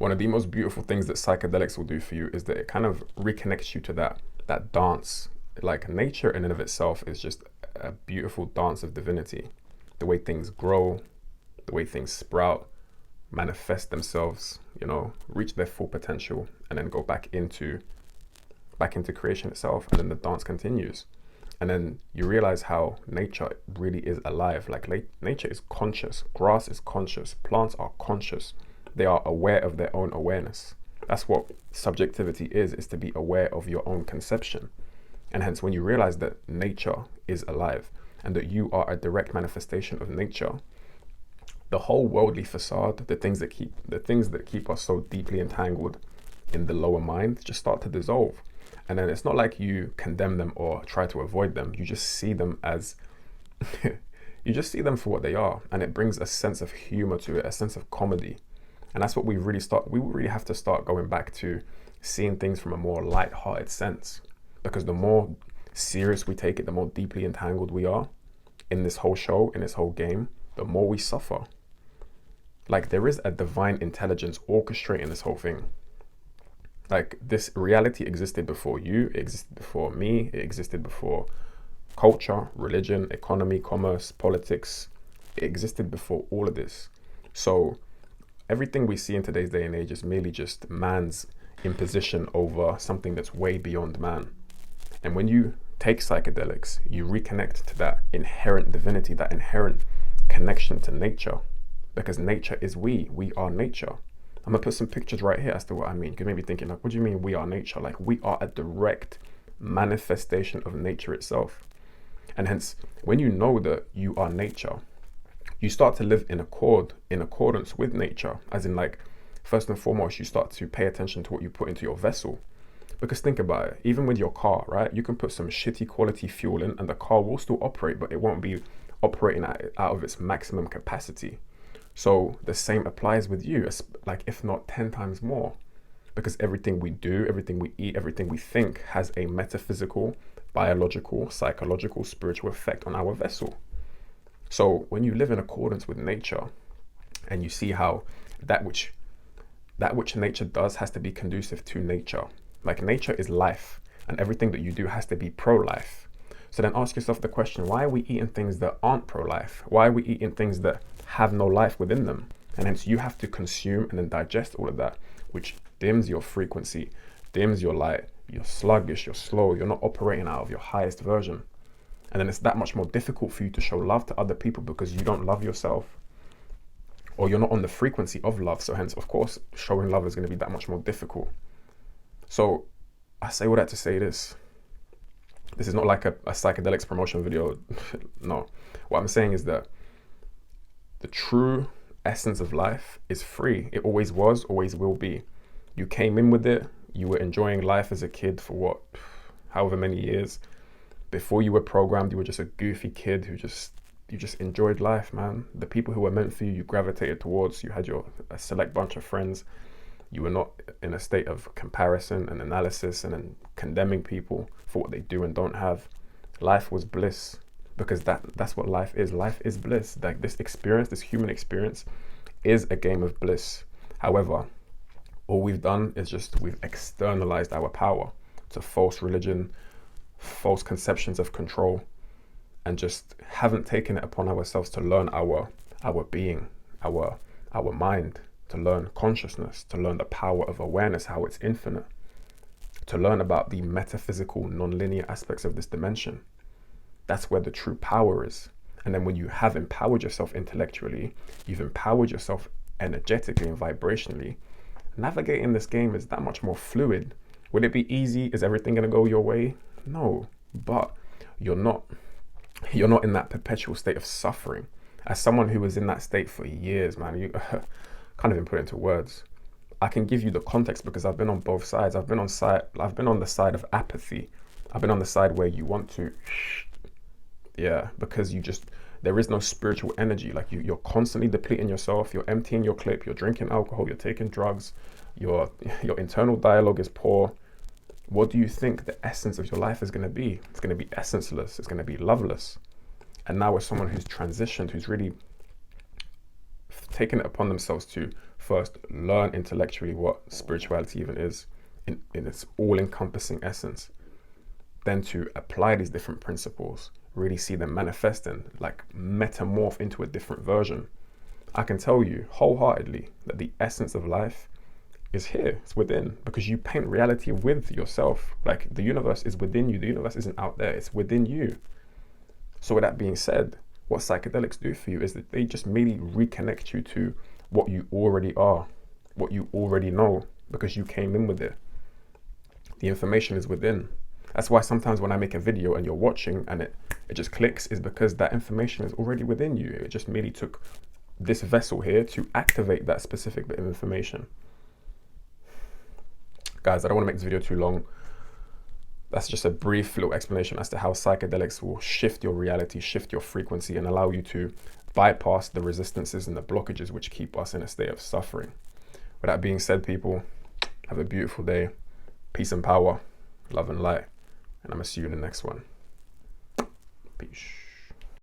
one of the most beautiful things that psychedelics will do for you is that it kind of reconnects you to that dance. Like nature in and of itself is just a beautiful dance of divinity. The way things grow, the way things sprout, manifest themselves, reach their full potential, and then go back into creation itself, and then the dance continues. And then you realize how nature really is alive. Like nature is conscious, grass is conscious, plants are conscious. They are aware of their own awareness. That's what subjectivity is to be aware of your own conception. And hence, when you realize that nature is alive and that you are a direct manifestation of nature, the whole worldly facade, the things that keep us so deeply entangled in the lower mind, just start to dissolve. And then it's not like you condemn them or try to avoid them. You just see them as, you just see them for what they are. And it brings a sense of humor to it, a sense of comedy. And that's what we really have to start going back to, seeing things from a more light-hearted sense. Because the more serious we take it, the more deeply entangled we are in this whole show, in this whole game, the more we suffer. Like there is a divine intelligence orchestrating this whole thing. Like this reality existed before you, it existed before me, it existed before culture, religion, economy, commerce, politics. It existed before all of this. So everything we see in today's day and age is merely just man's imposition over something that's way beyond man. And when you take psychedelics, you reconnect to that inherent divinity, that inherent connection to nature, because nature is we are nature. I'm gonna put some pictures right here as to what I mean. You may be thinking, like, what do you mean we are nature? Like, we are a direct manifestation of nature itself. And hence, when you know that you are nature, you start to live in accordance with nature. As in, like, first and foremost, you start to pay attention to what you put into your vessel. Because think about it, even with your car, right? You can put some shitty quality fuel in and the car will still operate, but it won't be operating out of its maximum capacity. So the same applies with you, like if not 10 times more, because everything we do, everything we eat, everything we think has a metaphysical, biological, psychological, spiritual effect on our vessel. So when you live in accordance with nature and you see how that which nature does has to be conducive to nature. Like nature is life and everything that you do has to be pro-life. So then ask yourself the question, why are we eating things that aren't pro-life? Why are we eating things that have no life within them? And hence you have to consume and then digest all of that, which dims your frequency, dims your light. You're sluggish, you're slow, you're not operating out of your highest version. And then it's that much more difficult for you to show love to other people because you don't love yourself, or you're not on the frequency of love. So hence, of course, showing love is going to be that much more difficult. So I say all that to say this. This is not like a psychedelics promotion video. No. What I'm saying is that the true essence of life is free. It always was, always will be. You came in with it. You were enjoying life as a kid for however many years. Before you were programmed, you were just a goofy kid who you just enjoyed life, man. The people who were meant for you, you gravitated towards. You had a select bunch of friends. You were not in a state of comparison and analysis and then condemning people for what they do and don't have. Life was bliss, because that's what life is. Life is bliss. Like this experience, this human experience is a game of bliss. However, all we've done is we've externalized our power to false religion, false conceptions of control, and just haven't taken it upon ourselves to learn our being, our mind, to learn consciousness, to learn the power of awareness, how it's infinite, to learn about the metaphysical, non-linear aspects of this dimension. That's where the true power is. And then when you have empowered yourself intellectually, you've empowered yourself energetically and vibrationally, navigating this game is that much more fluid. Would it be easy? Is everything going to go your way? No, but you're not in that perpetual state of suffering. As someone who was in that state for years, man, you can't even put it into words. I can give you the context because I've been on both sides. I've been on the side of apathy. I've been on the side where you want to, because there is no spiritual energy. Like you're constantly depleting yourself. You're emptying your clip. You're drinking alcohol. You're taking drugs. Your internal dialogue is poor. What do you think the essence of your life is going to be? It's going to be essenceless. It's going to be loveless. And now as someone who's transitioned, who's really taken it upon themselves to first learn intellectually what spirituality even is in its all-encompassing essence, then to apply these different principles, really see them manifesting, like metamorph into a different version. I can tell you wholeheartedly that the essence of life is here, it's within, because you paint reality with yourself. Like the universe is within you, the universe isn't out there, it's within you. So with that being said, what psychedelics do for you is that they just merely reconnect you to what you already are, what you already know, because you came in with it. The information is within. That's why sometimes when I make a video and you're watching and it just clicks, is because that information is already within you. It just merely took this vessel here to activate that specific bit of information. Guys, I don't want to make this video too long. That's just a brief little explanation as to how psychedelics will shift your reality, shift your frequency, and allow you to bypass the resistances and the blockages which keep us in a state of suffering. With that being said, people, have a beautiful day. Peace and power, love and light. And I'm going to see you in the next one. Peace.